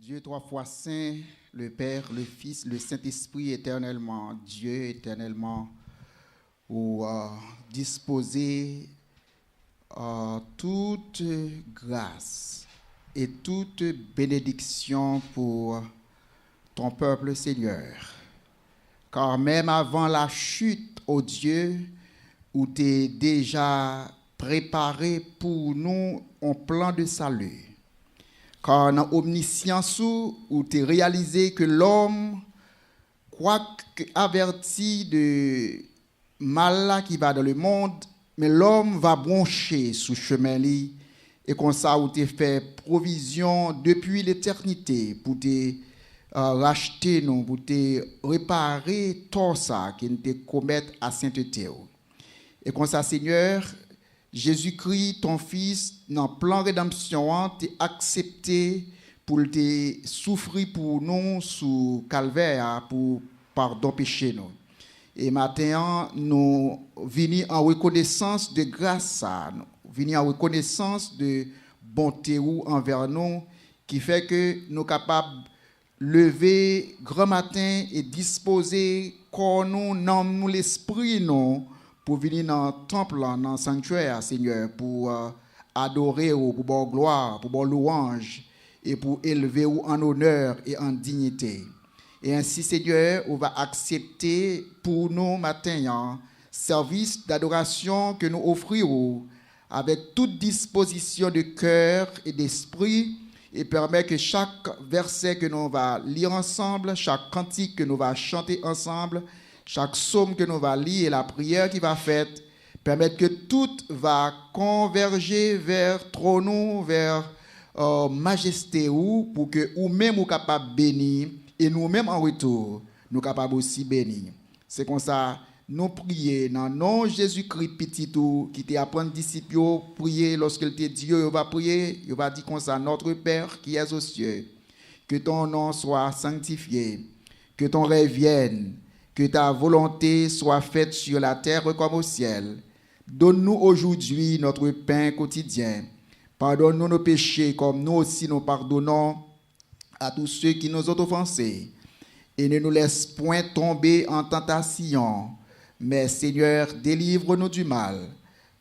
Dieu trois fois saint, le Père, le Fils, le Saint-Esprit, éternellement Dieu, éternellement ou disposer toute grâce et toute bénédiction pour ton peuple, Seigneur. Car même avant la chute, ô Dieu, où tu es déjà préparé pour nous un plan de salut. Car dans l'omniscience où tu as réalisé que l'homme, quoique averti de mal qui va dans le monde, mais l'homme va broncher sous chemin li, et comme ça où tu as fait provision depuis l'éternité pour te racheter nous, pour te réparer tout ça qui ne te commettre à sainteté. Et comme ça, Seigneur, Jésus-Christ, ton Fils, dans le plan de rédemption, t'es accepté pour te souffrir pour nous sous calvaire, pour pardon péché nous. Et maintenant, nous venons en reconnaissance de grâce à nous, venons en reconnaissance de bonté envers nous, qui fait que nous sommes capables de lever grand matin et disposer corps nous, nous l'esprit nous, pour venir dans le temple, dans le sanctuaire, Seigneur, pour adorer, pour bon gloire, pour bon louange, et pour élever en honneur et en dignité. Et ainsi, Seigneur, on va accepter pour nous maintenant service d'adoration que nous offrirons avec toute disposition de cœur et d'esprit, et permet que chaque verset que nous va lire ensemble, chaque cantique que nous va chanter ensemble, chaque psaume que nous va lire et la prière qui va faite, permettre que tout va converger vers trône, vers majesté pour que nous-mêmes nous capables de bénir et nous-mêmes en retour nous capables aussi bénir. C'est comme ça nous prions dans le nom de Jésus-Christ petit tout qui t'a appris disciples prier lorsqu'il te dit il va prier, il va dire comme ça notre Père qui est aux cieux, que ton nom soit sanctifié, que ton règne vienne. Que ta volonté soit faite sur la terre comme au ciel. Donne-nous aujourd'hui notre pain quotidien. Pardonne-nous nos péchés comme nous aussi nous pardonnons à tous ceux qui nous ont offensés. Et ne nous laisse point tomber en tentation, mais Seigneur, délivre-nous du mal,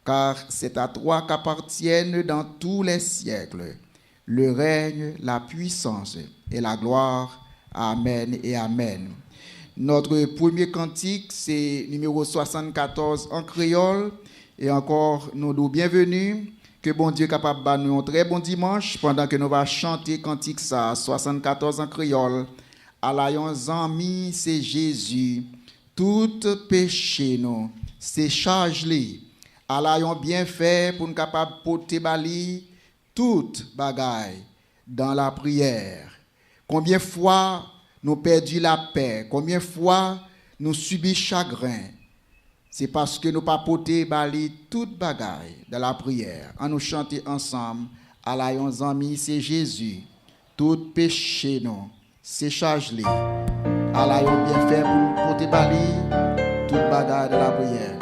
car c'est à toi qu'appartiennent dans tous les siècles le règne, la puissance et la gloire. Amen et amen. Notre premier cantique, c'est numéro 74 en créole. Et encore, nous nous bienvenus. Que bon Dieu capable de nous un très bon dimanche pendant que nous allons chanter cantique ça, 74 en créole. Alayon zami, c'est Jésus. Tout péché nous, c'est charge-li. Alayon bien fait pour nous capable de porter bali toute bagaille dans la prière. Combien de fois nous perdons la paix, combien de fois nous subissons chagrin. C'est parce que nous pas porté bali toute bagaille dans la prière. En nous chanter ensemble, Alayon zami, c'est Jésus. Tout péché nous, c'est charge-li. Alayon bien fait pour nous porter bali toute bagaille dans la prière.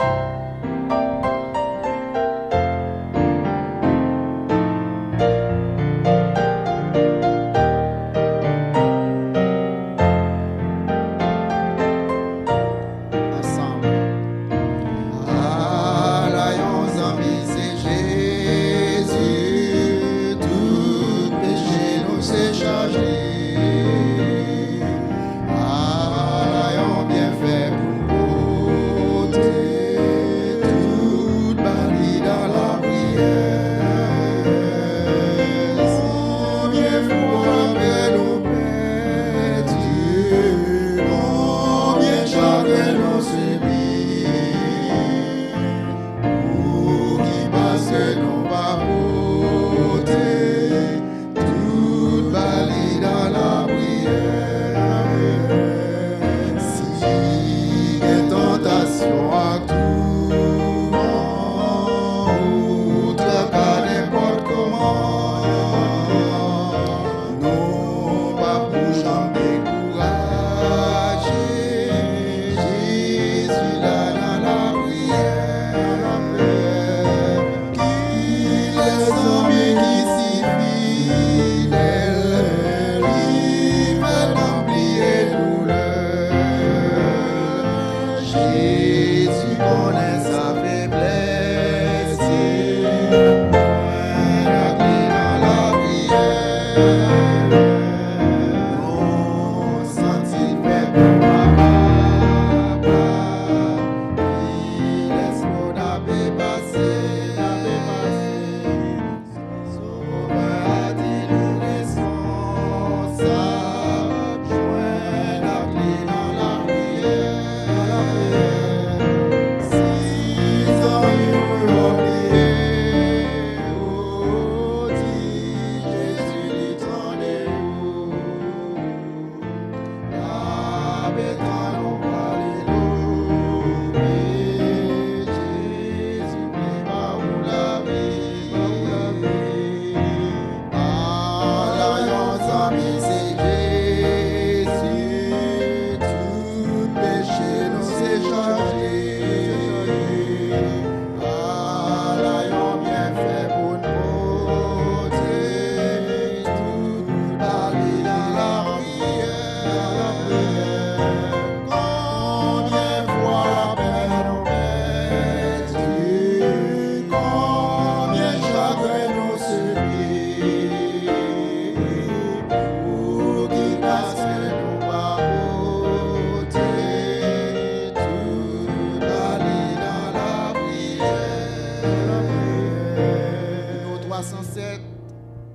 Bien fait pour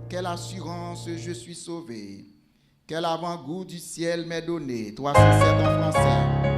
quelle assurance, je suis sauvé. Quel avant-goût du ciel m'est donné. 307 en français.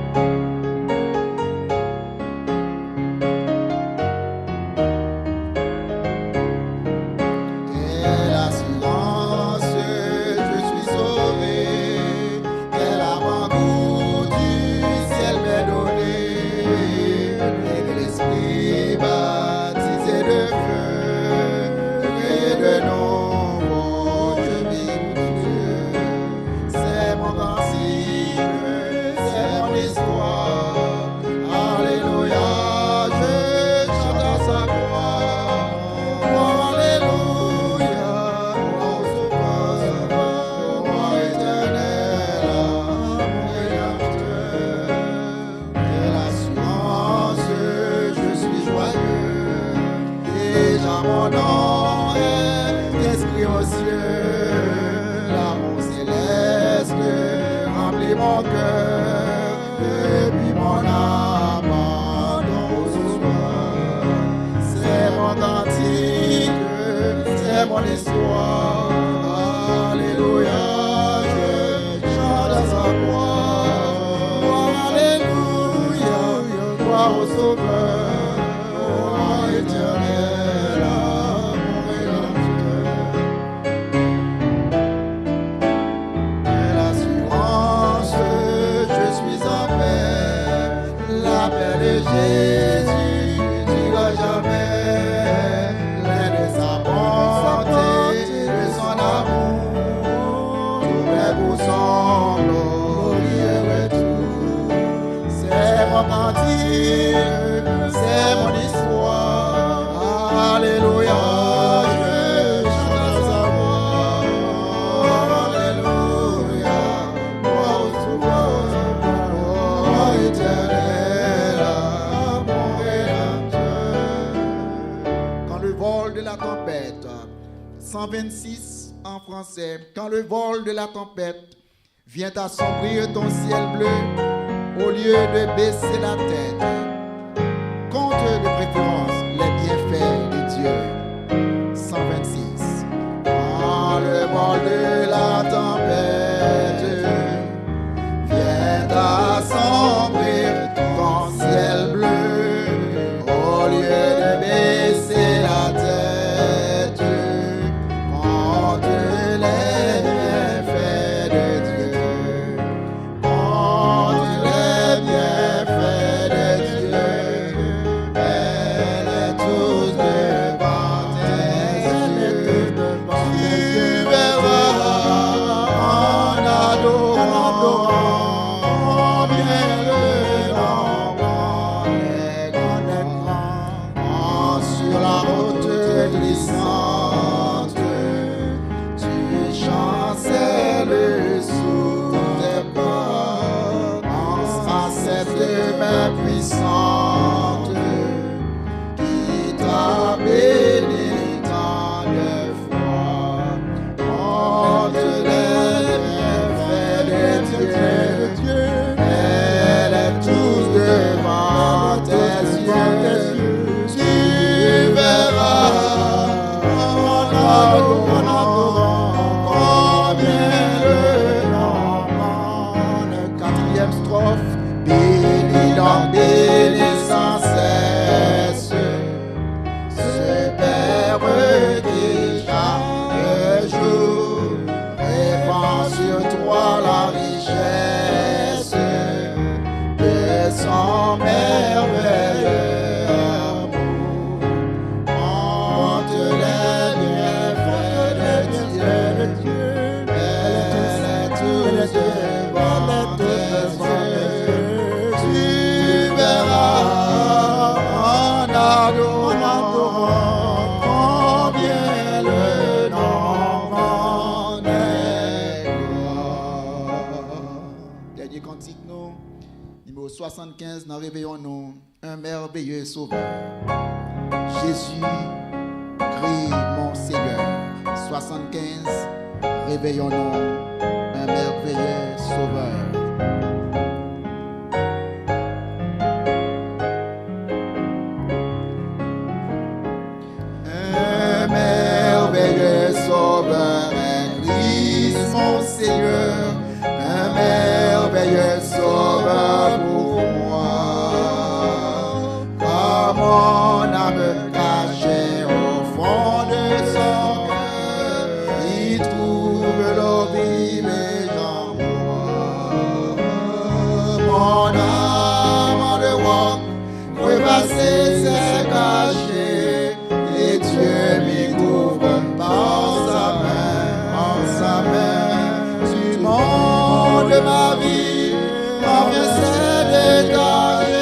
Quand le vol de la tempête vient assombrir ton ciel bleu, au lieu de baisser la tête, compte de préférence les bienfaits de Dieu. 126. Quand le vol de la tempête vient assombrir ton ciel bleu, au lieu de baisser la tête, Numéro 75, nous réveillons-nous un merveilleux sauveur. Jésus, Christ mon Seigneur. 75, réveillons-nous un merveilleux sauveur. Un merveilleux sauveur. trouve l'oubli mes jambes. Mon âme en dehors, crevassée s'est cachée, et Dieu m'y couvre par sa main, du monde de ma vie, en vient s'est détaché.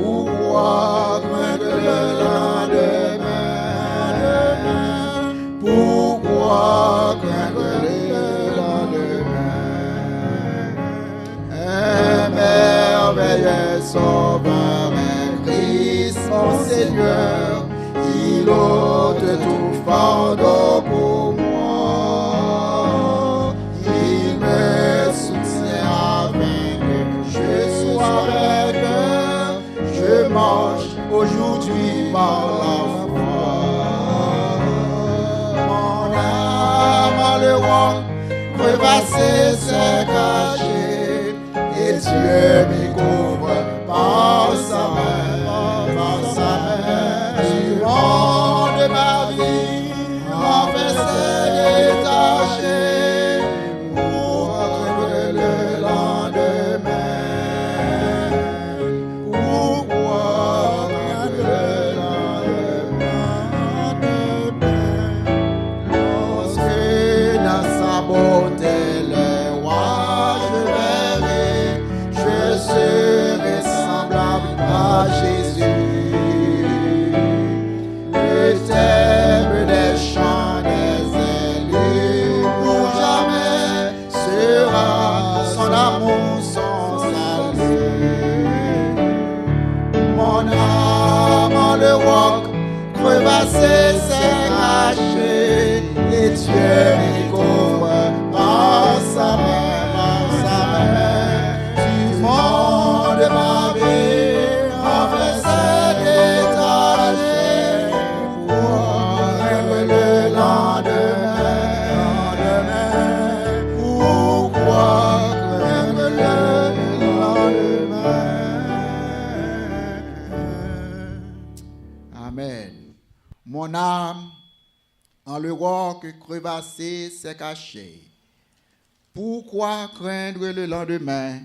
Pourquoi craindre le lendemain? Pourquoi craindre le lendemain? Un merveilleux sauveur, un Christ, mon Seigneur, il ôte tout fardeau pour moi. Il me soutient afin que je sois vainqueur. Je marche aujourd'hui par la foi. Mon âme en le roi, crevassée s'est cachée, et Dieu m'y couvre par sa main, du monde de ma vie, enfin s'est détaché, pour craindre le lendemain. Pourquoi craindre le lendemain? Lorsque dans sa beauté le roi je verrai, je serai semblable à Jésus. Le thème des chants des élus pour jamais sera son amour, son salut. Mon âme en le roc crevassé s'est caché, et Dieu m'y couvre par sa main, du monde de ma vie, enfin s'est détaché, pour craindre le lendemain. Pourquoi craindre le lendemain? Amen. Mon âme en le roc crevassé s'est cachée. Pourquoi craindre le lendemain?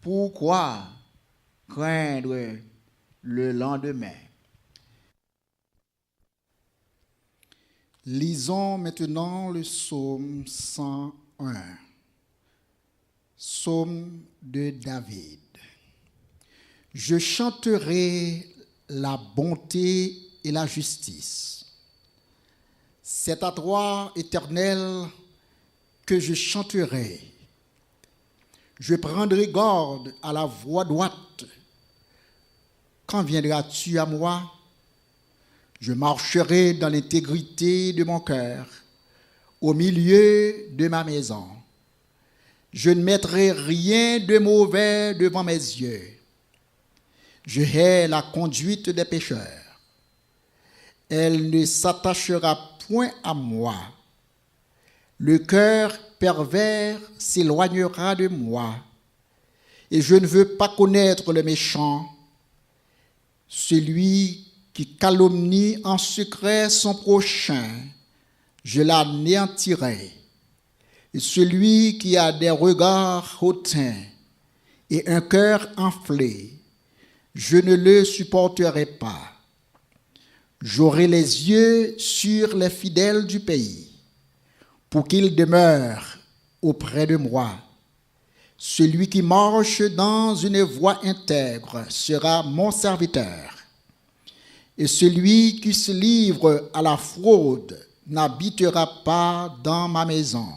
Pourquoi craindre le lendemain? Lisons maintenant le psaume 101. Psaume de David. Je chanterai la bonté et la justice. C'est à toi, Éternel, que je chanterai. Je prendrai garde à la voie droite. Quand viendras-tu à moi? Je marcherai dans l'intégrité de mon cœur, au milieu de ma maison. Je ne mettrai rien de mauvais devant mes yeux. Je hais la conduite des pécheurs. Elle ne s'attachera point à moi. Le cœur pervers s'éloignera de moi, et je ne veux pas connaître le méchant, celui qui calomnie en secret son prochain, je l'anéantirai. Et celui qui a des regards hautains et un cœur enflé, je ne le supporterai pas. J'aurai les yeux sur les fidèles du pays, pour qu'ils demeurent auprès de moi. Celui qui marche dans une voie intègre sera mon serviteur. Et celui qui se livre à la fraude n'habitera pas dans ma maison.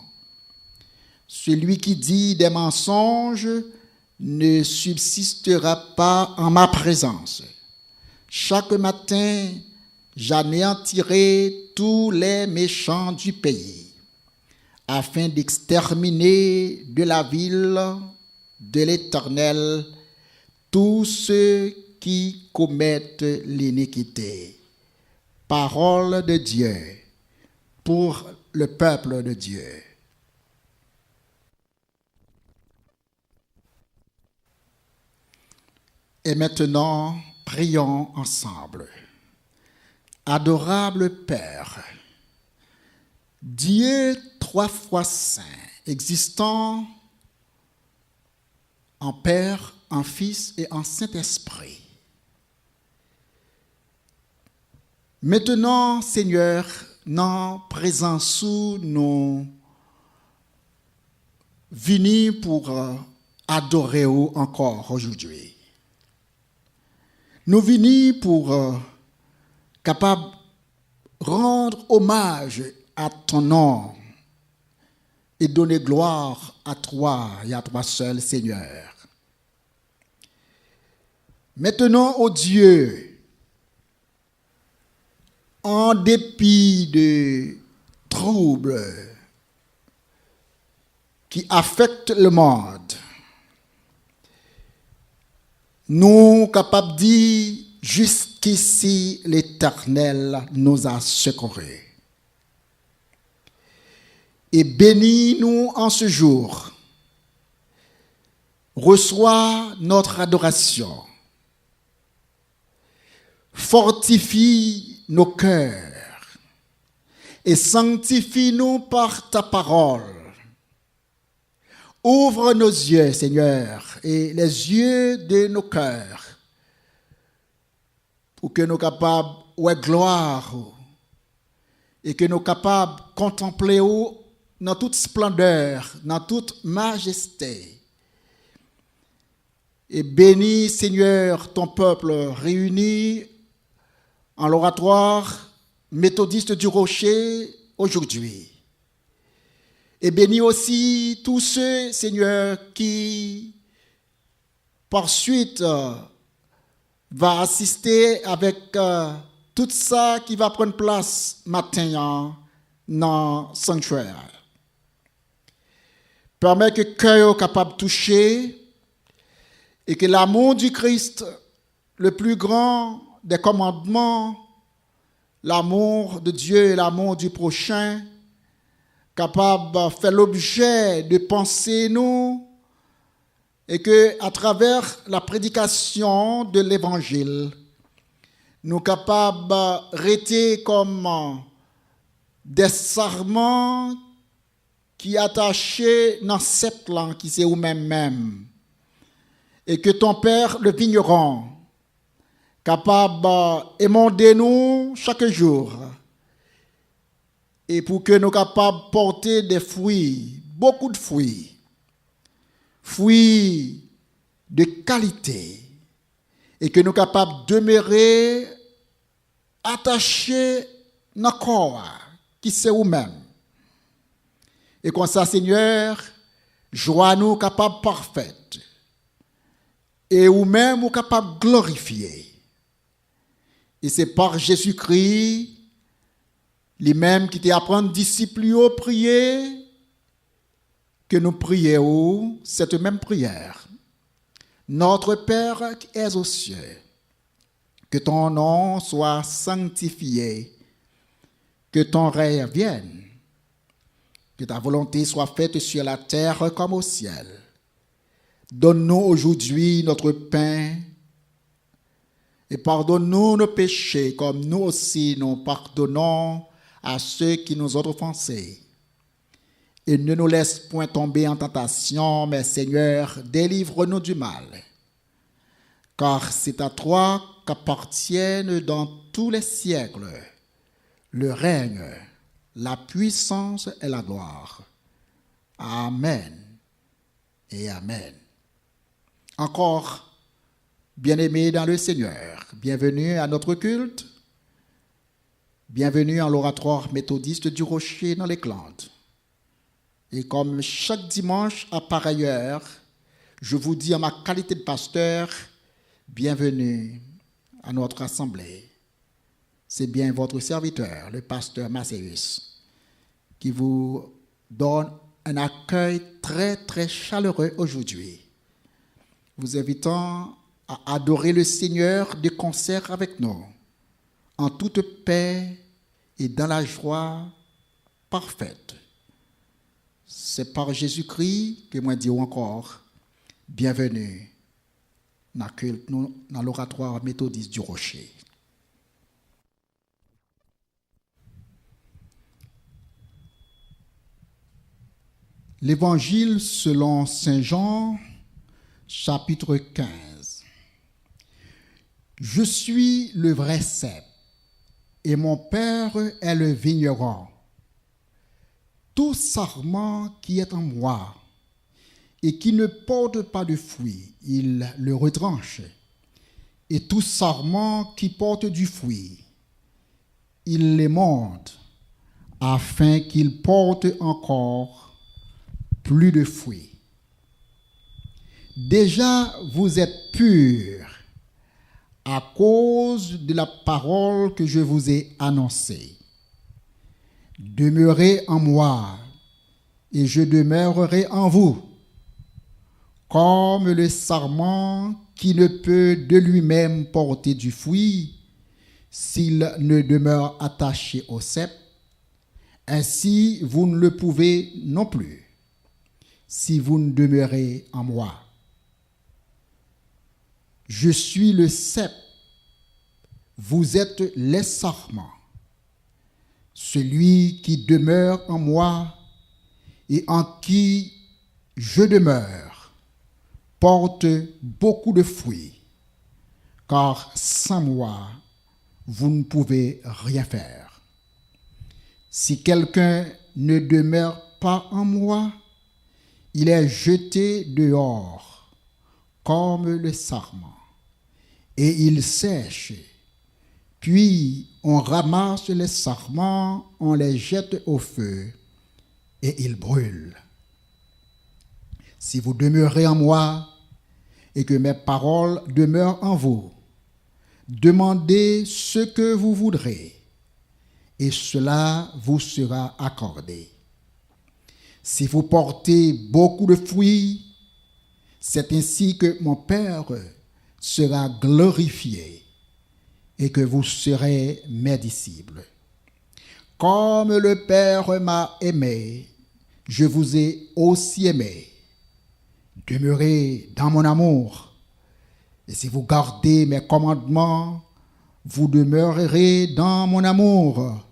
Celui qui dit des mensonges ne subsistera pas en ma présence. Chaque matin, j'anéantirai tous les méchants du pays, afin d'exterminer de la ville de l'Éternel tous ceux qui commettent l'iniquité. Parole de Dieu pour le peuple de Dieu. Et maintenant, prions ensemble. Adorable Père, Dieu trois fois saint, existant en Père, en Fils et en Saint-Esprit. Maintenant, Seigneur, dans présence sous nous venus pour adorer encore aujourd'hui. Nous venus pour capable rendre hommage à ton nom et donner gloire à toi et à toi seul, Seigneur. Maintenant, ô Dieu, en dépit de troubles qui affectent le monde, nous capables de dire jusqu'ici l'Éternel nous a secourus. Et bénis-nous en ce jour. Reçois notre adoration. Fortifie nos cœurs et sanctifie-nous par ta parole. Ouvre nos yeux, Seigneur, et les yeux de nos cœurs pour que nous soyons capables de gloire et que nous soyons capables de contempler dans toute splendeur, dans toute majesté. Et bénis, Seigneur, ton peuple réuni en l'oratoire méthodiste du Rocher aujourd'hui. Et bénis aussi tous ceux, Seigneur, qui par suite va assister avec tout ça qui va prendre place matin dans le sanctuaire. Permets que le cœur soit capable de toucher et que l'amour du Christ, le plus grand des commandements, l'amour de Dieu et l'amour du prochain, capable de faire l'objet de pensées nous, et que à travers la prédication de l'Évangile, nous capables de rester comme des sarments qui attachés dans cette langue qui c'est vous-même, et que ton Père, le vigneron, capable d'émonder nous chaque jour, et pour que nous soyons capables de porter des fruits, beaucoup de fruits, fruits de qualité, et que nous soyons capables de demeurer attachés dans le corps, qui c'est vous-même. Et comme ça, Seigneur, joie nous capables parfaite, et vous-même vous capables de glorifier. Et c'est par Jésus-Christ, lui-même qui t'apprend disciples à prier, que nous prions cette même prière. Notre Père qui es aux cieux, que ton nom soit sanctifié, que ton règne vienne, que ta volonté soit faite sur la terre comme au ciel. Donne-nous aujourd'hui notre pain et pardonne-nous nos péchés comme nous aussi nous pardonnons à ceux qui nous ont offensés. Et ne nous laisse point tomber en tentation, mais Seigneur, délivre-nous du mal. Car c'est à toi qu'appartiennent dans tous les siècles le règne, la puissance et la gloire. Amen et Amen. Encore, bien-aimés dans le Seigneur, bienvenue à notre culte, bienvenue à l'oratoire méthodiste du Rocher dans les Glandes. Et comme chaque dimanche à pareille heure, je vous dis en ma qualité de pasteur, bienvenue à notre assemblée. C'est bien votre serviteur, le pasteur Macéus, qui vous donne un accueil très, très chaleureux aujourd'hui, vous invitant à adorer le Seigneur de concert avec nous, en toute paix et dans la joie parfaite. C'est par Jésus-Christ que moi dis encore, bienvenue dans l'oratoire méthodiste du Rocher. L'Évangile selon Saint Jean, chapitre 15. Je suis le vrai cep, et mon Père est le vigneron. Tout sarment qui est en moi et qui ne porte pas de fruit, il le retranche. Et tout sarment qui porte du fruit, il l'émonde, afin qu'il porte encore plus de fruits. Déjà, vous êtes purs à cause de la parole que je vous ai annoncée. Demeurez en moi, et je demeurerai en vous. Comme le sarment qui ne peut de lui-même porter du fruit s'il ne demeure attaché au cep, ainsi vous ne le pouvez non plus si vous ne demeurez en moi. Je suis le cep, vous êtes les sarments. Celui qui demeure en moi et en qui je demeure porte beaucoup de fruits, car sans moi, vous ne pouvez rien faire. Si quelqu'un ne demeure pas en moi, il est jeté dehors comme le sarment, et il sèche. Puis on ramasse les sarments, on les jette au feu, et ils brûlent. Si vous demeurez en moi, et que mes paroles demeurent en vous, demandez ce que vous voudrez, et cela vous sera accordé. Si vous portez beaucoup de fruits, c'est ainsi que mon Père sera glorifié et que vous serez mes disciples. Comme le Père m'a aimé, je vous ai aussi aimé. Demeurez dans mon amour. Et si vous gardez mes commandements, vous demeurerez dans mon amour,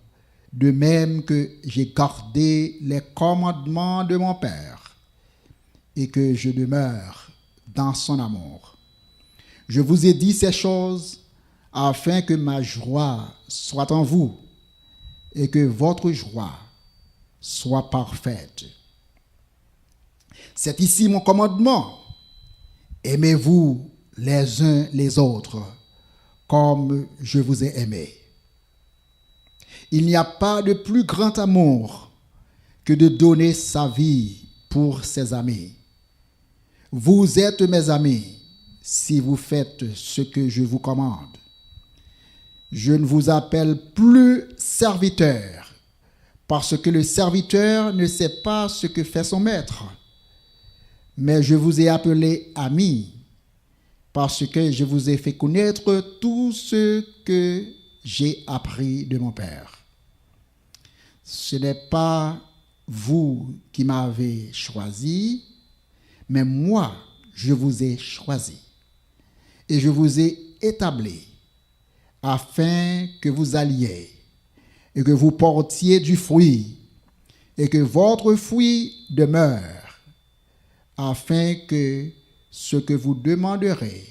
de même que j'ai gardé les commandements de mon Père et que je demeure dans son amour. Je vous ai dit ces choses afin que ma joie soit en vous et que votre joie soit parfaite. C'est ici mon commandement. Aimez-vous les uns les autres comme je vous ai aimé. Il n'y a pas de plus grand amour que de donner sa vie pour ses amis. Vous êtes mes amis si vous faites ce que je vous commande. Je ne vous appelle plus serviteur, parce que le serviteur ne sait pas ce que fait son maître. Mais je vous ai appelé ami, parce que je vous ai fait connaître tout ce que j'ai appris de mon Père. Ce n'est pas vous qui m'avez choisi, mais moi, je vous ai choisi. Et je vous ai établi afin que vous alliez et que vous portiez du fruit et que votre fruit demeure, afin que ce que vous demanderez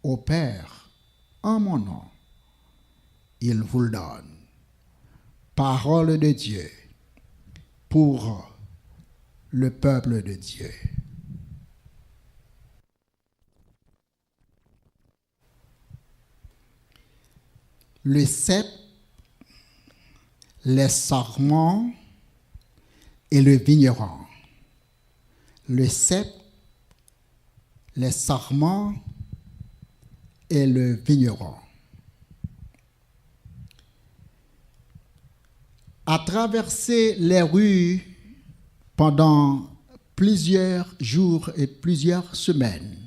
au Père en mon nom, il vous le donne. Parole de Dieu pour le peuple de Dieu. Le cep, les sarments et le vigneron. Le cep, les sarments et le vigneron. À traverser les rues pendant plusieurs jours et plusieurs semaines,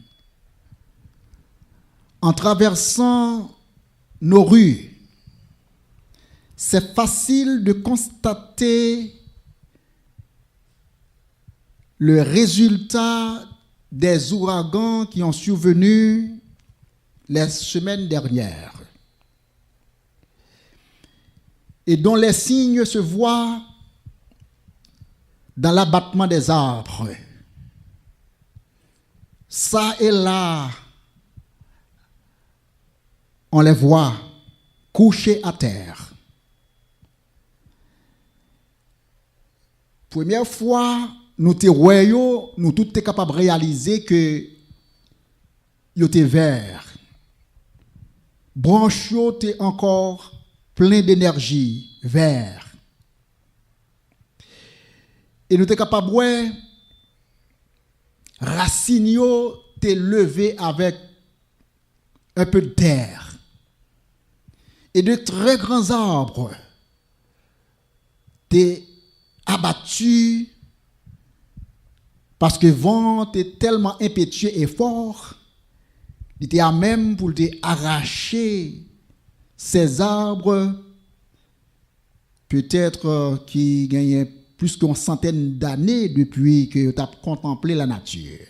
en traversant nos rues, c'est facile de constater le résultat des ouragans qui ont survenu les semaines dernières et dont les signes se voient dans l'abattement des arbres. Ça et là, on les voit couchés à terre. Première fois, nous tous étaient capables de réaliser que ils étaient verts. Branches étaient encore plein d'énergie, vert. Et nous étions capables de voir racines étaient levées avec un peu d'air. Et de très grands arbres étaient abattus parce que le vent était tellement impétueux et fort, il était à même pour arracher ces arbres, peut-être qui gagnaient plus qu'une centaine d'années depuis que tu as contemplé la nature.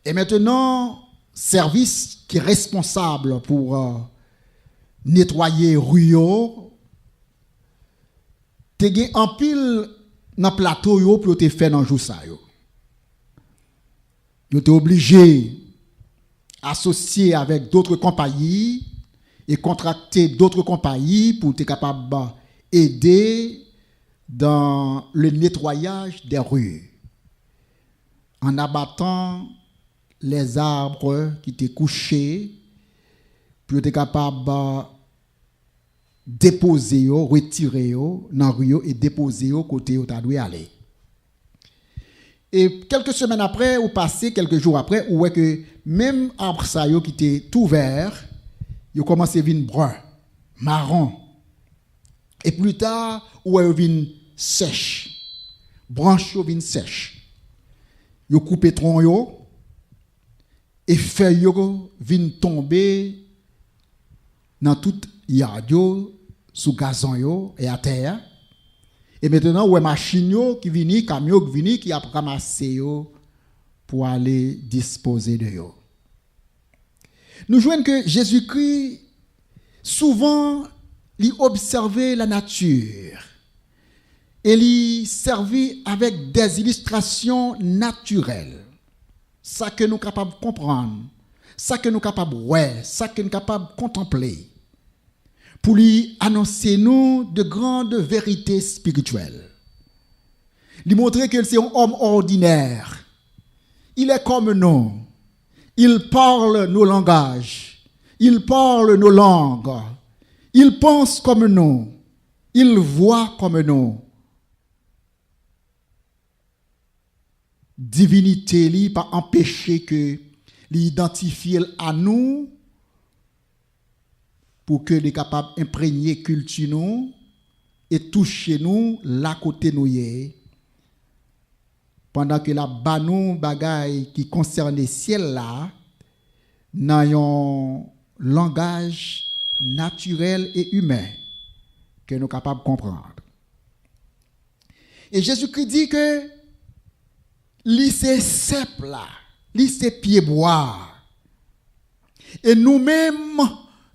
Et maintenant, service qui est responsable pour nettoyer Rio, tu as en pile dans le plateau pour te faire dans le jour ça. Tu es obligé d'associer avec d'autres compagnies et contracter d'autres compagnies pour être capable d'aider dans le nettoyage des rues en abattant les arbres qui étaient couchés pour être capable de déposer, retirer dans la rue et déposer au côté où tu dois aller. Et quelques semaines après, ou passé quelques jours après, on voit que même arbre ça qui était tout vert, il commence à devenir brun, marron. Et plus tard, on voit qu'il sèche. Branche viennent sèche. Yo coupe tronc yo et feuilles yo viennent tomber dans toute yard yo, sous gazon yo et à terre. Et maintenant, ouais machine yo qui vini, camion qui vini qui a ramassé yo pour aller disposer de yo. Nous voyons que Jésus-Christ souvent il observait la nature et il servait avec des illustrations naturelles. Ça que nous sommes capables de comprendre, ça que nous sommes capables de voir, ça que nous sommes capables de contempler. Pour lui annoncer nous de grandes vérités spirituelles. Lui montrer que c'est un homme ordinaire. Il est comme nous. Il parle nos langages. Il parle nos langues. Il pense comme nous. Il voit comme nous. Divinité lui pas empêcher que l'identifier à nous pour que les capables imprégner culture nous et toucher nous là côté nous y pendant que la banou bagaille qui concerne le ciel là dans un langage naturel et humain que nous capables de comprendre. Et Jésus-Christ dit que lycée simple là, lycée pied bois et nous-mêmes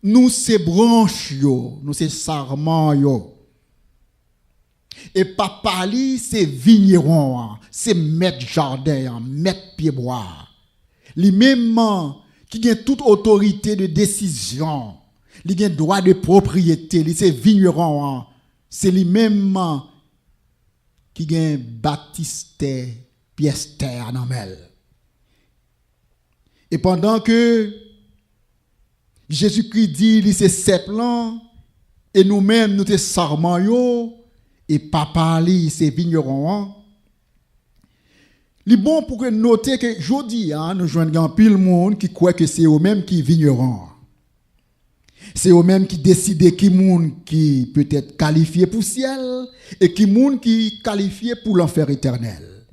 nous c'est branches yo, nous c'est sarment yo. Et papa li c'est vigneron, c'est maître jardin, maître pied bois. Li même qui a toute autorité de décision, li a droit de propriété, li c'est vigneron, c'est lui même qui a baptiste pièce terre dans elle. Et pendant que Jésus-Christ dit, c'est sept plans, et nous-mêmes, nous sommes sarments, et papa, c'est vigneron. Il est bon pour noter que aujourd'hui, nous joignons pile le monde qui croit que c'est eux-mêmes qui vignerons. C'est eux-mêmes qui décident qui monde qui peut être qualifié pour le ciel, et qui monde qui qualifié pour l'enfer éternel.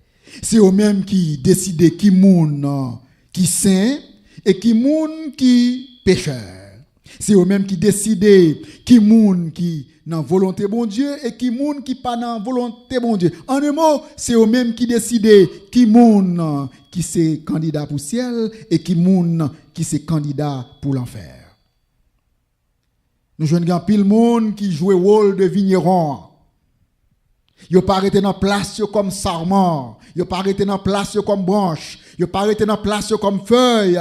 C'est eux-mêmes qui décident qui monde qui saint, et qui monde qui pécheur. C'est eux-mêmes qui décident qui moun qui dans volonté bon Dieu et qui moun qui pas dans volonté bon Dieu. En un mot, c'est eux-mêmes qui décident qui moun qui c'est candidat pour le ciel et qui moun qui c'est candidat pour l'enfer. Nous jouons grand pile monde qui joue le rôle de vigneron. Yo pas arrêté dans place yo comme sarment, yo pas arrêté dans place yo comme branche, yo pas arrêté dans place yo comme feuille.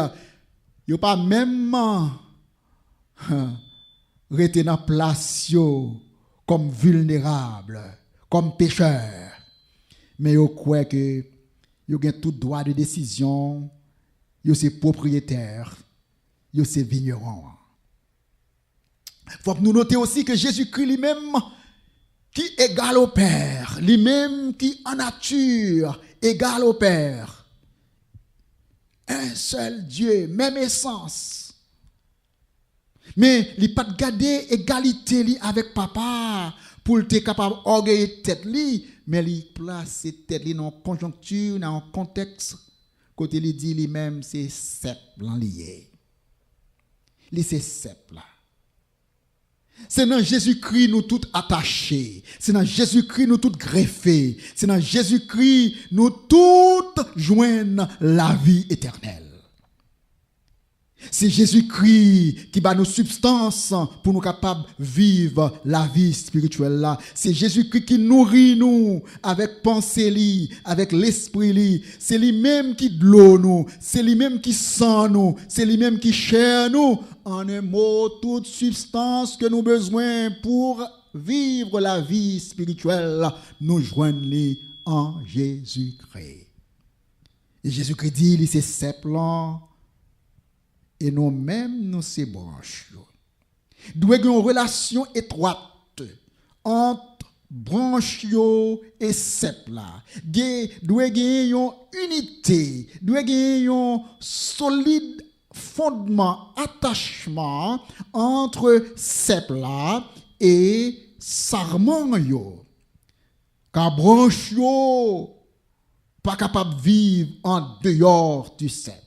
Yo pas même arrêté dans place yo comme vulnérable, comme pécheur. Mais yo croit que yo gen tout droit de décision, yo c'est propriétaire, yo c'est vigneron. Faut que nous noter aussi que Jésus-Christ lui-même qui égale au Père, lui-même qui en nature égale au Père. Un seul Dieu, même essence. Mais il n'a pas de garder égalité li avec papa pour être capable d'orgueiller tête li, mais il place tête li dans conjoncture, dans un contexte côté il dit lui-même c'est sept lié. Li c'est sept là. C'est dans Jésus-Christ nous tous attachés. C'est dans Jésus-Christ nous tous greffés. C'est dans Jésus-Christ nous tous joignent la vie éternelle. C'est Jésus-Christ qui bat nos substances pour nous capables de vivre la vie spirituelle là. C'est Jésus-Christ qui nourrit nous avec pensée li, avec l'esprit li. C'est lui-même qui d'eau nous, c'est lui-même qui sent nous, c'est lui-même qui chair nous. En un mot, toute substance que nous avons besoin pour vivre la vie spirituelle, nous joignons en Jésus-Christ. Et Jésus-Christ dit, c'est simple. Et nous-mêmes, nous sommes branches. Nous avons une relation étroite entre branches et cèpe là. Nous avons une unité, nous avons un solide fondement, attachement entre cèpe là et sarment yo. Car branche yo pas capable de vivre en dehors du cèpe.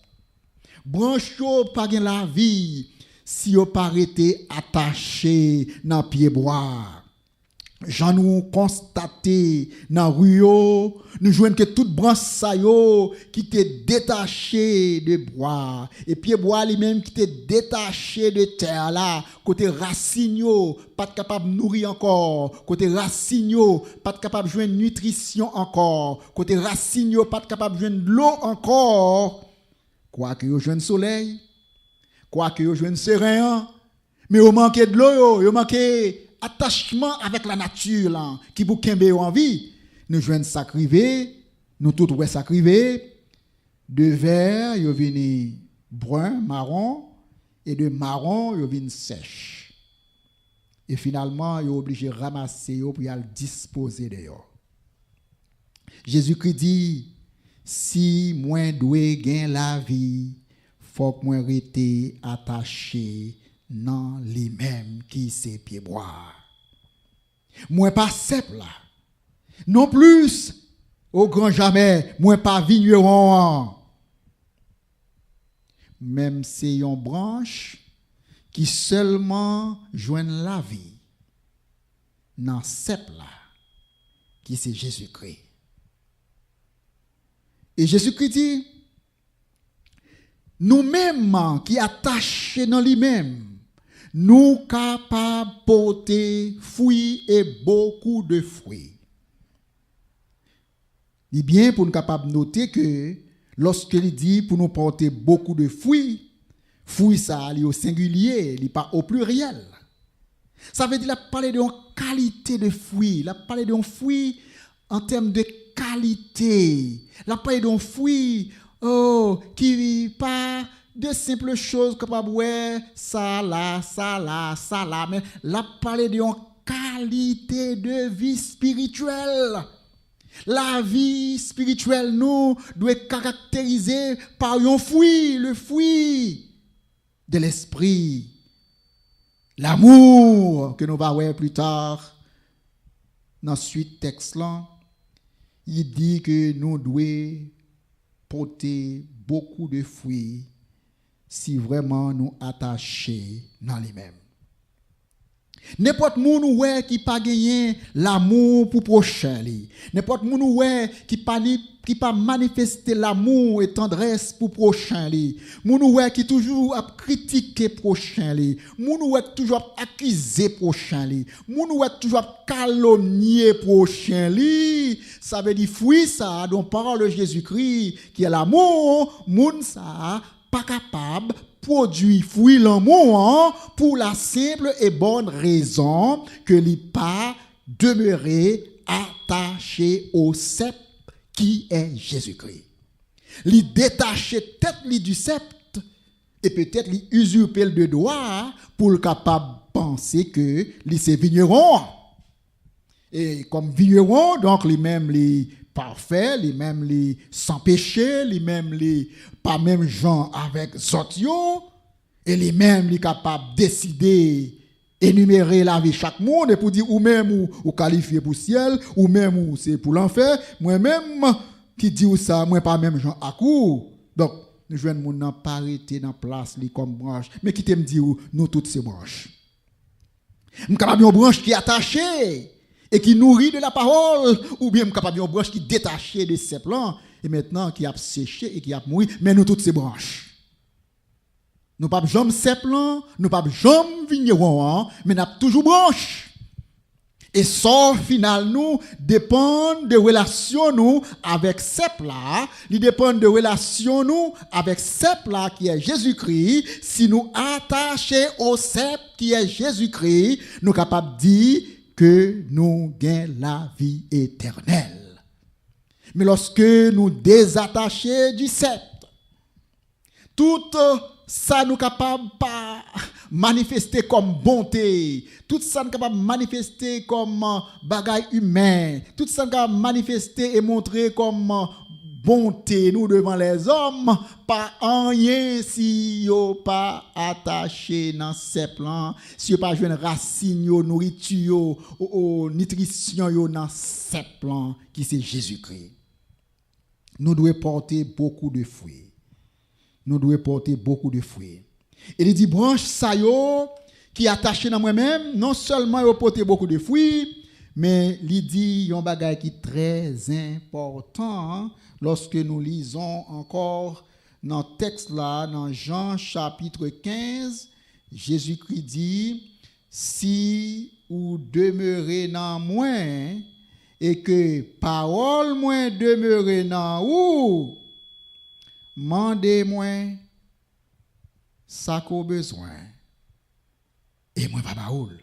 Branche yo pas gen la vie si yo pas été attaché dans pied bois. J'en nous constaté dans rue yo, nous joignent que toute branche sa yo qui était détaché de bois et pied bois lui-même qui était détaché de terre là, côté racine yo pas capable de nourrir encore, côté racine yo pas capable de joindre nutrition encore, côté racine yo pas capable de joindre l'eau encore. Quoi que yo joine soleil, quoi que yo joine serein, mais yo manque de l'eau, yo manque attachement avec la nature là, qui vous kembe en vie. Nous joine sacrivé, nous tout ouais sacrivé, de vert yo vini brun, marron et de marron yo vini sèche. Et finalement, yo obligé ramasser yo pour y aller disposer dehors. Jésus-Christ dit si moi dois gain la vie, faut que moi rete attaché dans lui-même qui c'est pied bois. Moi pas simple là. Non plus au grand jamais, moi pas vigneron. Même c'est une branche qui seulement joigne la vie dans cep là qui c'est Jésus-Christ. Et Jésus-Christ dit, nous-mêmes qui attachés dans lui-même, nous capables de porter fruits et beaucoup de fruits. Il est bien pour nous capables de noter que lorsqu'il dit pour nous porter beaucoup de fruits, fruits ça est au singulier, il n'est pas au pluriel. Ça veut dire qu'il a parlé d'une qualité de fruits, il a parlé d'un fruit en termes de qualité. La paille d'un fruit qui pas de simples choses capable ouais ça là mais la parler d'une qualité de vie spirituelle. La vie spirituelle nous doit être caractérisée par un fruit, le fruit de l'esprit, l'amour que nous va voir plus tard dans suite texte là. Il dit que nous devons porter beaucoup de fruits si vraiment nous attachons dans lui-même. N'importe moun ouais qui pas gagné l'amour pour prochain li. N'importe moun ouais qui pas manifester l'amour et tendresse pour prochain li. Moun ouais qui toujours a critiquer prochain li. Moun ouais toujours accuser prochain li. Moun ouais toujours calomnier prochain li. Ça veut dire fruit ça dont parle Jésus-Christ qui est l'amour, moun ça pas capable produit fruit l'amour pour la simple et bonne raison que l'il pas demeurer attaché au cep qui est Jésus-Christ. L'il détacher tête li du sceptre et peut-être l'il usurper le droit pour le capable penser que l'il c'est vigneron. Et comme vigneron, donc les mêmes les parfaits, les mêmes les sans péché, les mêmes les pas même gens avec zotio, et les mêmes les capables de décider énumérer la vie chaque monde et pour dire ou même ou qualifier pour ciel ou même ou c'est pour l'enfer, moi même qui dit ou ça, moi pas même gens à court. Donc nous jeunes moun nan pas arrêter dans place li comme branche, mais qui t'aime dire nous toutes ces branches. M'capable une branche qui est attachée et qui nourrit de la parole, ou bien capable une branche qui est détachée de ces plans, et maintenant qui a séché et qui a mouru, mais nous toutes ces branches. Nous pas jamais ces plans, nous pas jamais vigneron, mais nous toujours branches. Et sort final nous dépend de relation nous avec ces plats, il dépend de relation nous avec ces plats qui est Jésus-Christ. Si nous attachés au cep qui est Jésus-Christ, nous capables de dire que nous gagnons la vie éternelle. Mais lorsque nous désattachons du sceptre, tout ça nous capable pas manifester comme bonté, tout ça nous capable manifester comme bagaille humain, tout ça nous capable manifester et montrer comme bonté nous devant les hommes, pas rien si yo pas attaché dans ces plans, si yo pas joindre racine yo, nourriture yo, nutrition yo dans ces plans qui c'est Jésus-Christ. Nous devons porter beaucoup de fruits. Nous devons porter beaucoup de fruits. Et il dit branche ça yo qui attaché dans moi-même, non seulement yo porter beaucoup de fruits, mais il dit un bagage qui est très important lorsque nous lisons encore dans le texte là, dans Jean chapitre 15, Jésus-Christ dit, si vous demeurez dans moi et que parole moi demeure dans vous, mandez-moi ça qu'on besoin et moi pas baoul.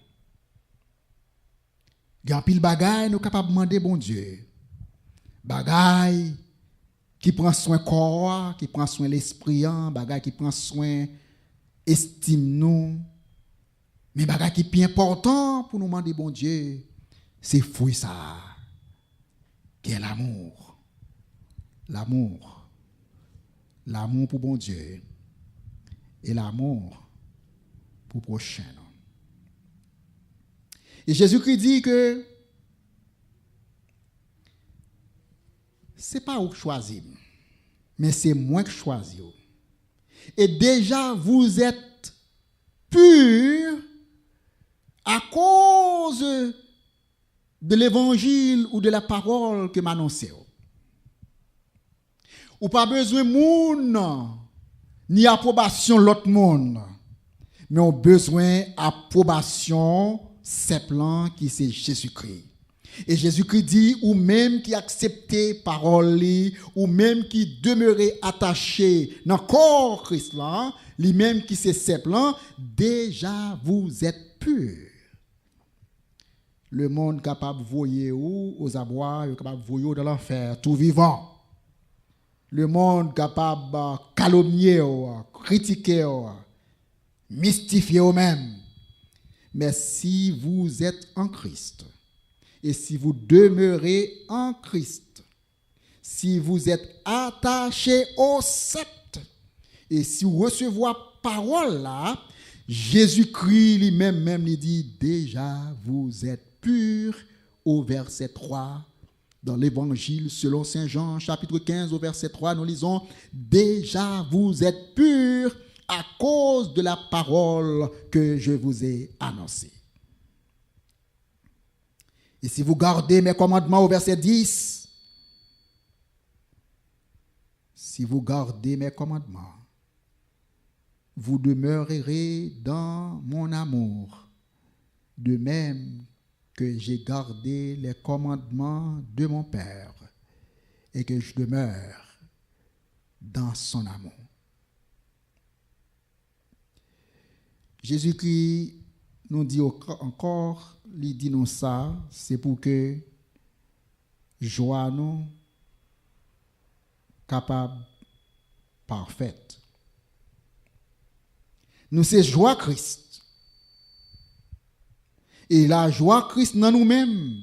Gan pile bagay nous capable demander bon Dieu. Bagay qui prend soin corps, qui prend soin l'esprit, bagay qui prend soin estime nous. Mais bagay qui est important pour nous demander bon Dieu, c'est fruit ça. Qui est l'amour. L'amour. L'amour pour bon Dieu. Et l'amour pour prochain. Et Jésus-Christ dit que c'est pas vous qui choisissez, mais c'est moi qui choisis. Et déjà vous êtes purs à cause de l'évangile ou de la parole que m'annoncez. Ou pas besoin moun ni approbation l'autre monde, mais on besoin approbation ces plans qui c'est Jésus-Christ. Et Jésus-Christ dit, ou même qui acceptait parole, ou même qui demeurait attaché dans le corps Christ là, lui-même qui c'est ces plans, déjà vous êtes purs. Le monde capable de voyer aux abois, capable de voyer dans l'enfer, tout vivant. Le monde capable de calomnier, critiquer, mystifier eux-mêmes. Mais si vous êtes en Christ, et si vous demeurez en Christ, si vous êtes attaché au sceptre, et si vous recevez la parole là, Jésus-Christ lui-même il dit déjà vous êtes purs au verset 3 dans l'évangile selon Saint Jean chapitre 15 au verset 3 nous lisons déjà vous êtes purs à cause de la parole que je vous ai annoncée. Et si vous gardez mes commandements au verset 10, si vous gardez mes commandements, vous demeurerez dans mon amour, de même que j'ai gardé les commandements de mon Père et que je demeure dans son amour. Jésus-Christ nous dit encore, il dit nous ça, c'est pour que joie nous capable parfaite. Nous c'est joie Christ. Et la joie Christ dans nous-mêmes,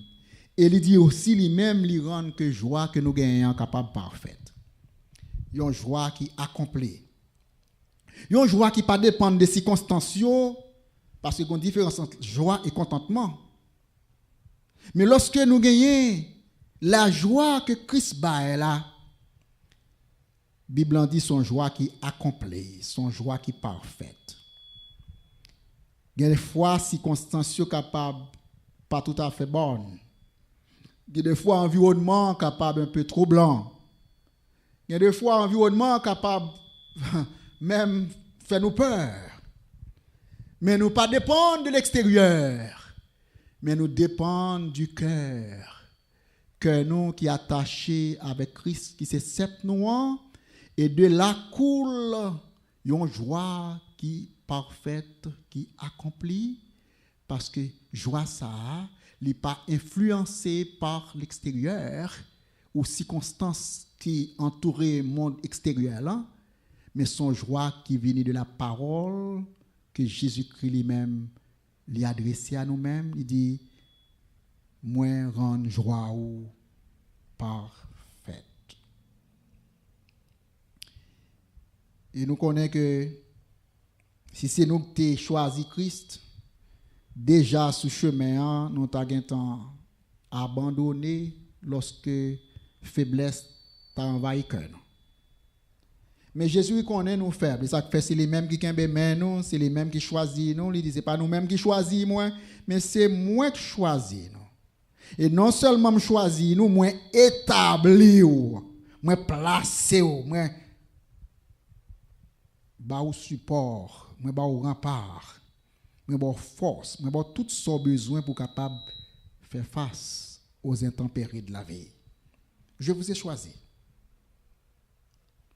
et il dit aussi lui-même lui rend que joie que nous gagnons capable parfaite. Une joie qui accomplit. Une joie qui pas dépend des circonstances, parce qu'il y a une différence entre joie et contentement. Mais lorsque nous gagnons la joie que Christ bat là, la Bible dit son joie qui accomplit, son joie qui parfaite. Il y a des fois circonstances capables pas tout à fait bonnes. Il y a des fois environnement capable un peu troublant. Il y a des fois environnement capable même faire nous peur. Mais nous pas dépendre de l'extérieur, mais nous dépendons du cœur. Que nous qui attachés avec Christ, qui se sept nous, et de là coule une joie qui parfaite, qui accomplit, parce que joie ça, n'est pas influencée par l'extérieur ou circonstances qui entourent le monde extérieur là, mais son joie qui vient de la parole que Jésus-Christ lui-même lui a adressée à nous-mêmes. Il dit, moi rendre joie ou parfaite. Et nous connaissons que si c'est nous qui avons choisi Christ, déjà sous chemin, nous avons abandonné lorsque faiblesse t'a envahi cœur. Mais Jésus connaît nous faibles. Ça fait c'est les mêmes qui aiment nous, c'est les mêmes qui choisissent nous. Il dit c'est pas nous-mêmes qui choisissons moi, mais c'est moi qui choisis nous. Et non seulement me choisis nous, moi établi ou, moi placé ou, moi ba au support, moi ba au rempart, moi ba force, moi ba tout son besoin pour capable faire face aux intempéries de la vie. Je vous ai choisi.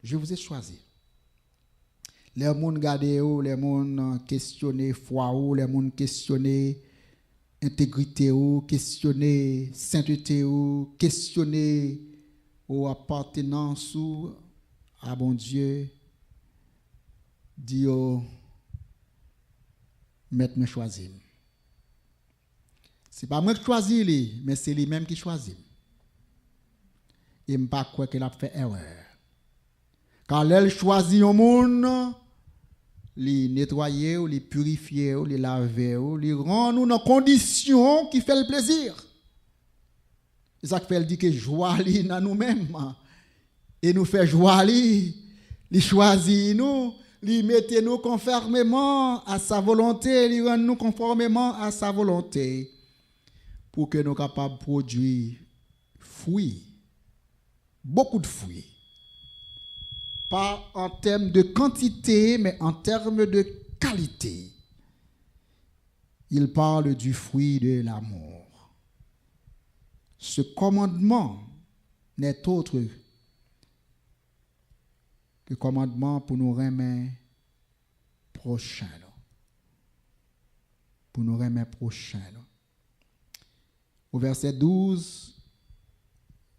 Je vous ai choisi. Les gens regardent, les gens questionnent foi, les gens questionnent intégrité, questionnent sainteté, questionnent appartenance à bon Dieu. Dit mettre me choisir. C'est pas moi qui choisis lui, mais c'est lui-même qui choisit. Et me pas quoi qu'il a fait erreur. Quand elle choisit un monde, les nettoyer, les purifier, les laver, les rendre nous dans conditions qui fait le plaisir. C'est ça que fait dit que joie li dans nous-mêmes et nous fait joie li choisit nous, li mettez nous conformément à sa volonté, li rend nous conformément à sa volonté pour que nous capables de produire fruits, beaucoup de fruits. Pas en termes de quantité, mais en termes de qualité. Il parle du fruit de l'amour. Ce commandement n'est autre que commandement pour nous remettre prochain. Pour nous remettre prochain. Au verset 12,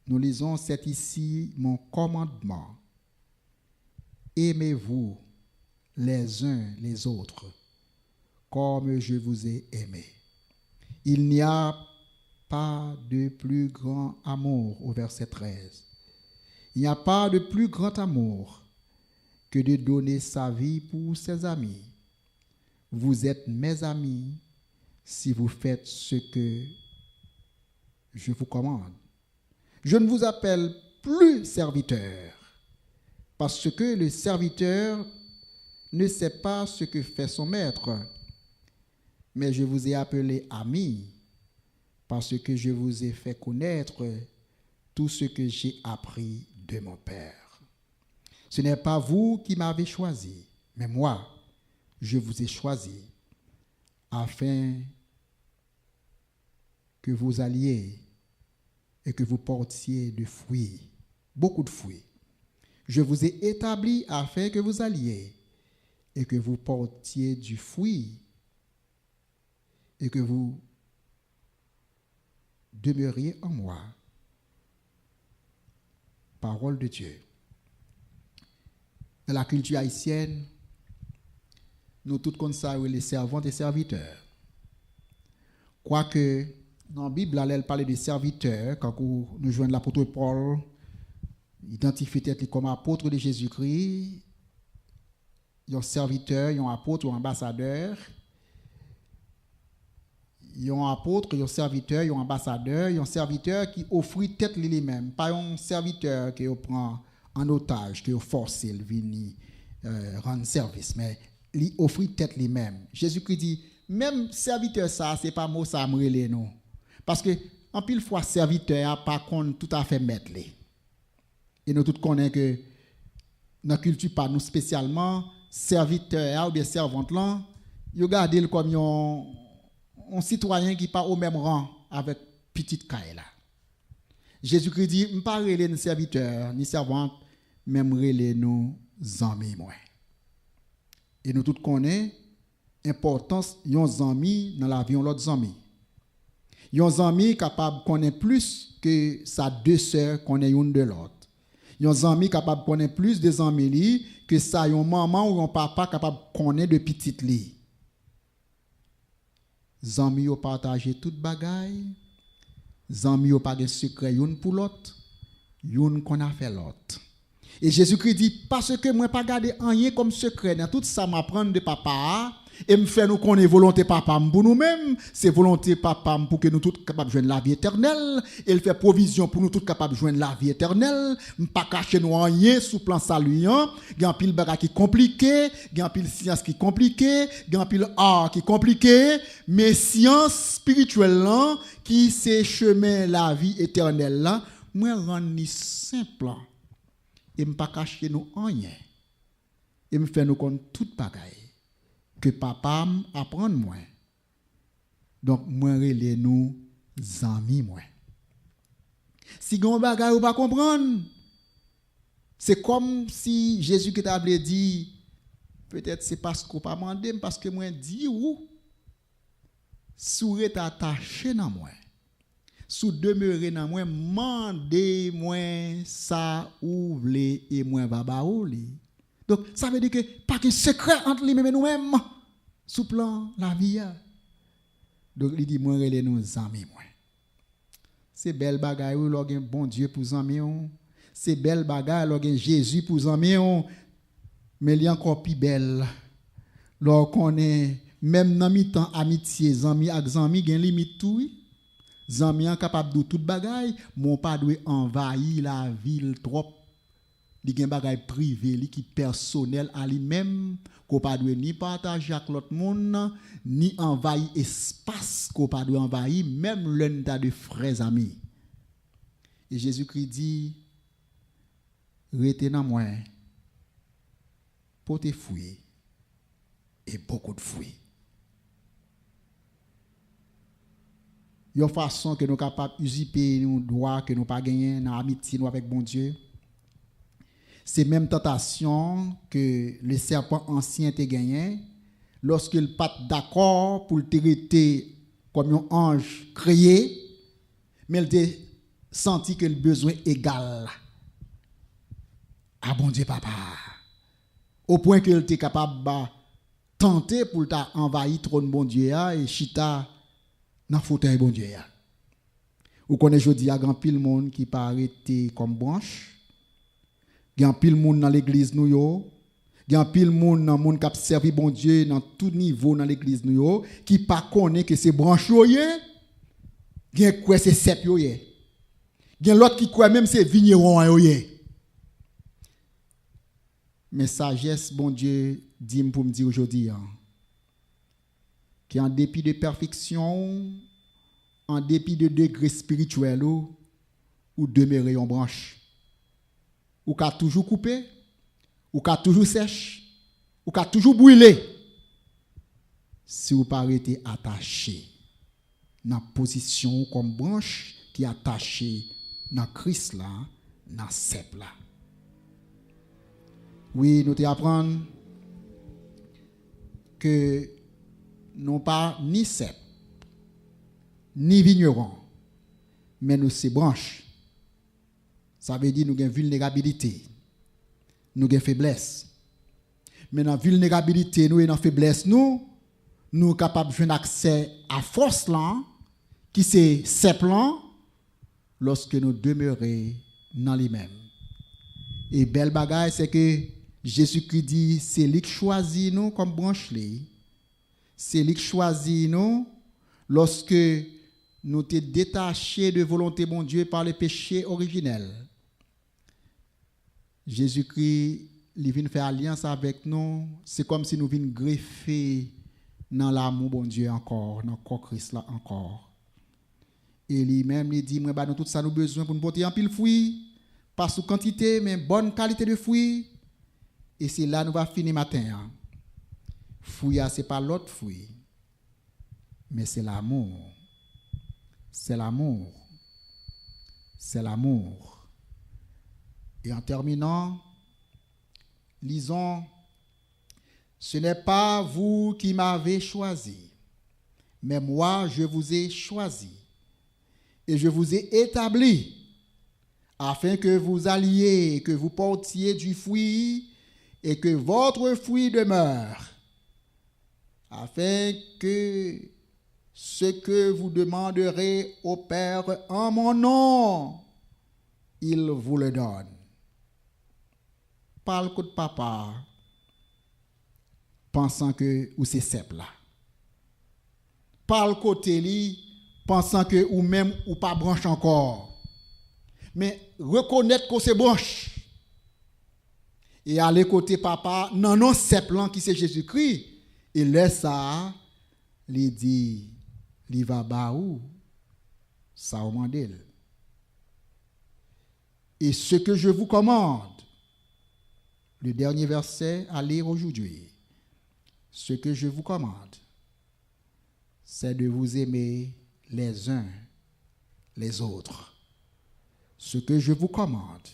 nous lisons, c'est ici mon commandement. Aimez-vous les uns les autres comme je vous ai aimé. Il n'y a pas de plus grand amour, au verset 13. Il n'y a pas de plus grand amour que de donner sa vie pour ses amis. Vous êtes mes amis si vous faites ce que je vous commande. Je ne vous appelle plus serviteur, parce que le serviteur ne sait pas ce que fait son maître. Mais je vous ai appelé amis, parce que je vous ai fait connaître tout ce que j'ai appris de mon Père. Ce n'est pas vous qui m'avez choisi, mais moi, je vous ai choisi afin que vous alliez et que vous portiez de fruits, beaucoup de fruits. Je vous ai établi afin que vous alliez et que vous portiez du fruit et que vous demeuriez en moi. Parole de Dieu. Dans la culture haïtienne, nous tous consacrons les servantes et serviteurs. Quoique, dans la Bible, elle parle de serviteurs, quand nous joignons l'apôtre Paul, identifié comme apôtre de Jésus-Christ, un serviteur, un apôtre, un ambassadeur, un apôtre, un serviteur, un ambassadeur, un serviteur qui offre tête lui-même, pas un serviteur qui prend en otage, qui force le venir rendre service, mais il offre tête lui-même. Jésus-Christ dit, même serviteur ça, c'est pas mot ça me non. Parce que en pile fois serviteur pas contre tout à fait maître. Et nous tous connaissons que dans la culture pas nous spécialement serviteur ou bien servante là, yo garder comme un citoyen qui pas au même rang avec petite caille là. Jésus-Christ dit, je ne pas relé ni serviteur ni servante, même relé nous amis moi. Et nous tous connaissons l'importance yon amis dans la vie de l'autre amis. Yon amis capable de connaître plus que sa deux sœurs connaissent une de l'autre. Yon amis capable de connaître plus des amis li que sa yon maman ou yon papa capable de connaître de petite li. Zami yo partager toute bagaille. Zami yo pas de secret yon pour l'autre. Yon qu'on a fait l'autre. Et Jésus-Christ dit, parce que moi pas garder rien comme secret dans tout ça m'apprendre de papa et me faire nous connaître volonté papa pour nous-mêmes, c'est volonté papa pour que nous tous capables de joindre la vie éternelle, et il fait provision pour nous tous capables de joindre la vie éternelle, pas cacher nous rien sous plan saluant, il y a un pile bagage qui compliqué, il y a un pile science qui compliqué, il y a un pile art qui compliqué, mais science spirituelle là qui c'est chemin la vie éternelle là, moi rendre simple. Et me pas cacher nous rien. Et me faire nous connaître toute bagaille que papa apprend moi. Donc moi relé nous amis moi. Si gon bagaille ou pas comprendre, c'est comme si Jésus qui t'a dit peut-être c'est parce qu'on pas mandé parce que moi dit ou sourit attaché dans moi. Sous demeurer dans moi, mandez moi ça ou vle et moi va baouli. Donc ça veut dire que pas de secret entre lui-même et nous-mêmes sous plan la vie. Donc il dit moi relé nous amis moi. C'est belle bagaille ou l'organ bon Dieu pour amis on. C'est belle bagaille l'organ Jésus pour amis on. Mais il y a encore plus belle. Lorsqu'on est même dans mi-temps amitié, amis avec amis gain limite tout. Zami an capable de toute bagaille, mon pas doit envahir la ville trop. Li gen bagaille privé li qui personnel à lui-même, qu'on pas doit ni partager avec l'autre monde, ni envahir espace qu'on pas doit envahir même l'un de frères amis. Et Jésus-Christ dit restez dans moi pour te fruits et beaucoup de fruits. Une façon que nous sommes capables d'usurper nos droits que nous pas gagner dans l'amitié avec bon Dieu. C'est même tentation que le serpent ancien t'a gagné lorsqu'il pas d'accord pour le traiter comme un ange créé, mais il a senti que le besoin égal à bon Dieu papa. Au point qu'il était capable de tenter pour envahir le trône bon Dieu et chita dans fauteuil bon Dieu. Ou connaît jodi a grand pile monde qui pas arrêté comme branche. Grand pile monde dans l'église nous yo. Grand pile monde dans monde qui a servi bon Dieu dans tout niveau dans l'église nous yo qui pas connaît que c'est branche yo yé. Gen quoi c'est cep yo yé. Gen l'autre qui croit même c'est vigneron yo yé. Mais sagesse bon Dieu dit pour me dire aujourd'hui qui en dépit de perfection, en dépit de degré spirituel ou demeurer en branche. Ou qu'a toujours coupé, ou qu'a toujours sèche, ou qu'a toujours brûlé. Si vous pas été attaché dans la position comme branche qui est attachée dans Christ là, dans cep là. Oui, nous t'apprendre que non pas ni cep, ni vigneron, mais nous c'est branche. Ça veut dire nous avons vulnérabilité, nous avons faiblesse. Mais dans la vulnérabilité, nous et dans la faiblesse, nous sommes capables de faire accès à force là, qui c'est cep-là, lorsque nous demeurons dans lui-même. Et belle bagaille, c'est que Jésus-Christ dit, c'est lui qui choisit nous comme branche. C'est lui qui choisit nous lorsque nous sommes détachés de volonté de Dieu par le péché originel. Jésus-Christ, il vient faire alliance avec nous. C'est comme si nous venions greffer dans l'amour bon Dieu encore, dans le corps Christ là encore. Et lui-même, il dit, moi, nous tout ça nous besoin pour nous porter en pile fruit, pas sous quantité, mais bonne qualité de fruit. Et c'est là nous va finir matin. Fruit, ce n'est pas l'autre fruit, mais c'est l'amour. C'est l'amour. C'est l'amour. Et en terminant, lisons, ce n'est pas vous qui m'avez choisi, mais moi je vous ai choisi et je vous ai établi afin que vous alliez, que vous portiez du fruit et que votre fruit demeure, afin que ce que vous demanderez au Père en mon nom, il vous le donne. Pas le coup de papa, pensant que ou c'est simple là. Pas le côté li, pensant que ou même ou pas branche encore. Mais reconnaître que c'est branche. Et aller côté papa, non simple qui c'est Jésus-Christ. Et laisse ça, il dit, il va baou, ça au mandel. Et ce que je vous commande, le dernier verset à lire aujourd'hui, ce que je vous commande, c'est de vous aimer les uns les autres. Ce que je vous commande,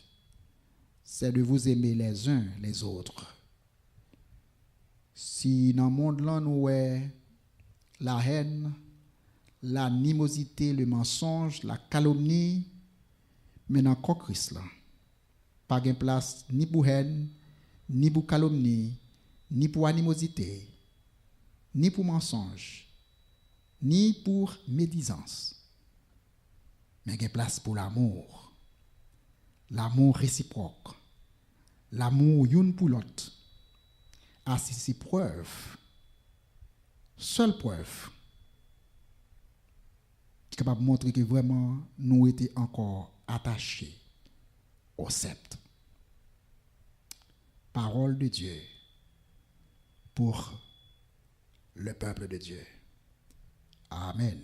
c'est de vous aimer les uns les autres. Si dans le monde là nous avons la haine, l'animosité, le mensonge, la calomnie, mais dans le Christ là, pas de place ni pour haine, ni pour calomnie, ni pour animosité, ni pour mensonge, ni pour médisance. Mais il y a place pour l'amour. L'amour réciproque. L'amour une pour l'autre. Ah, c'est preuve. Seule preuve. Qui est capable de montrer que vraiment nous étions encore attachés au sceptre. Parole de Dieu pour le peuple de Dieu. Amen.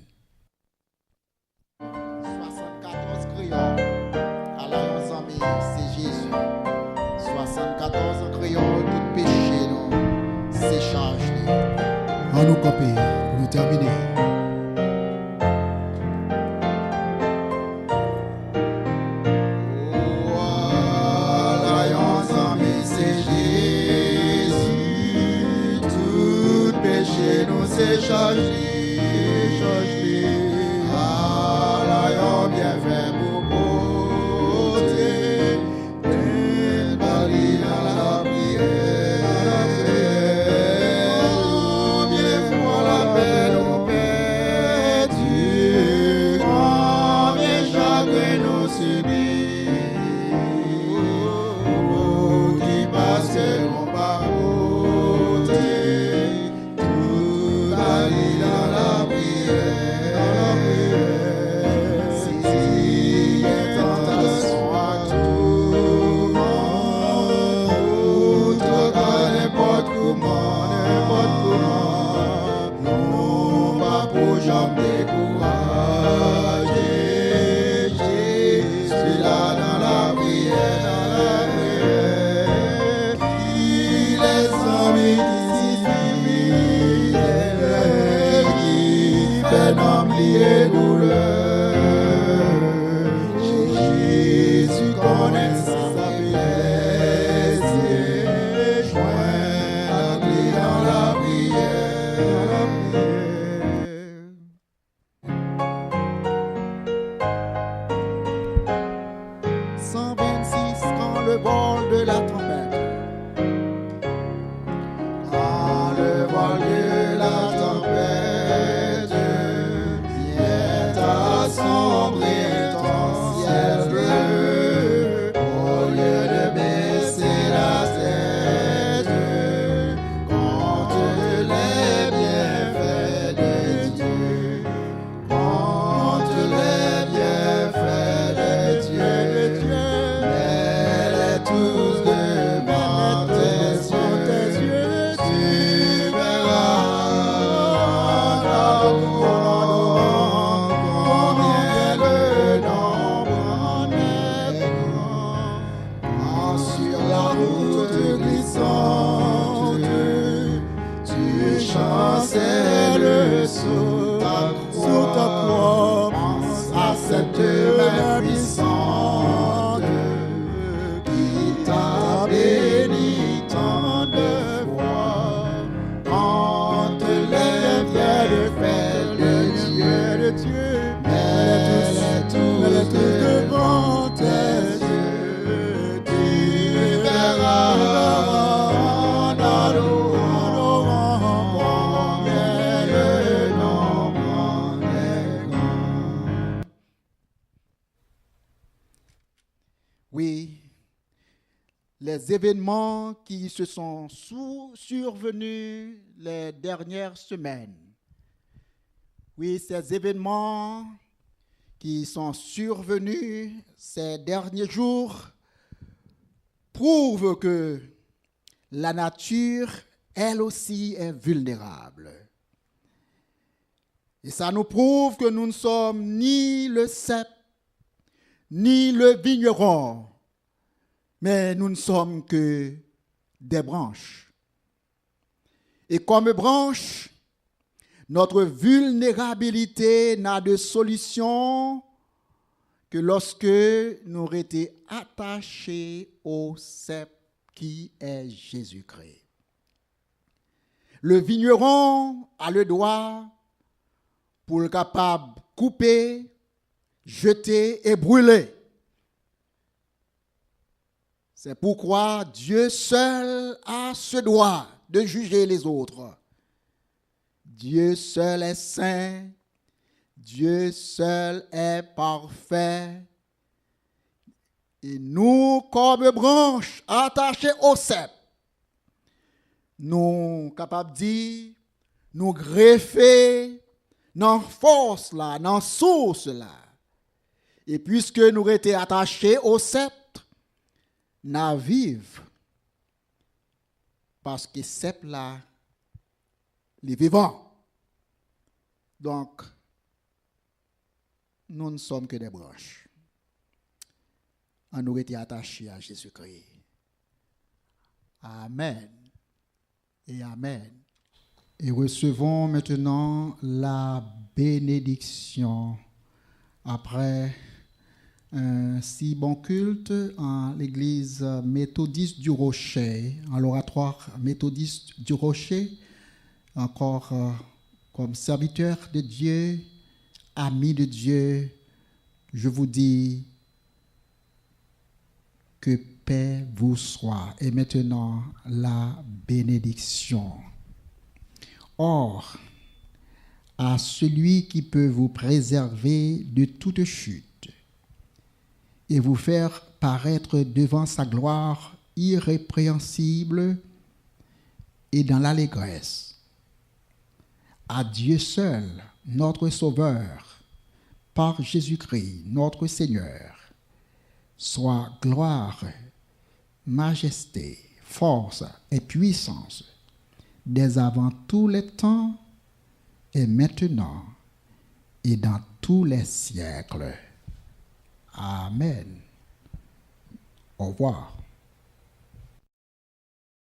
74 crayons à l'alliance en c'est Jésus. 74 crayons, tout péché, nous, c'est charge. On nous copie, pour nous terminer. C'est chargé, à bien fait pour porter, et Marie à la prière, bien fois la peine au Père. le vol de la tempête. Quand le vol de la tempête vient assombrir ton ciel bleu, au lieu de baisser la tête contre les bienfaits de Dieu, contre les bienfaits de Dieu, mets-les tous devant tes yeux, tu verras combien le nombre en est grand. Quand sur la route glissante, tu chancelles sous ta croix, pense à cette main puissante qui t'a béni tant de fois. Entre les bienfaits de Dieu, mets-les tous devant tes yeux, tu verras en adorant combien le nombre en est grand. Oui, les événements qui se sont survenus les dernières semaines. Oui, ces événements qui sont survenus ces derniers jours prouvent que la nature, elle aussi, est vulnérable. Et ça nous prouve que nous ne sommes ni le cep, ni le vigneron, mais nous ne sommes que des branches. Et comme branches, notre vulnérabilité n'a de solution que lorsque nous aurons été attachés au cep qui est Jésus-Christ. Le vigneron a le doigt pour le capable de couper, jeter et brûler. C'est pourquoi Dieu seul a ce droit de juger les autres. Dieu seul est saint, Dieu seul est parfait. Et nous, comme branches attachées au cep, nous capables de dire, nous greffer dans force là, dans source là. Et puisque nous avons été attachés au sceptre, nous vivons. Parce que sceptre là, les vivants. Donc, nous ne sommes que des branches. On nous été attachés à Jésus-Christ. Amen. Et amen. Et recevons maintenant la bénédiction après un si bon culte en l'église méthodiste du Rocher, en l'oratoire méthodiste du Rocher, encore comme serviteur de Dieu, ami de Dieu, je vous dis que paix vous soit. Et maintenant, la bénédiction. Or, à celui qui peut vous préserver de toute chute et vous faire paraître devant sa gloire irrépréhensible et dans l'allégresse, à Dieu seul, notre Sauveur, par Jésus-Christ, notre Seigneur, soit gloire, majesté, force et puissance, dès avant tous les temps et maintenant et dans tous les siècles. Amen. Au revoir.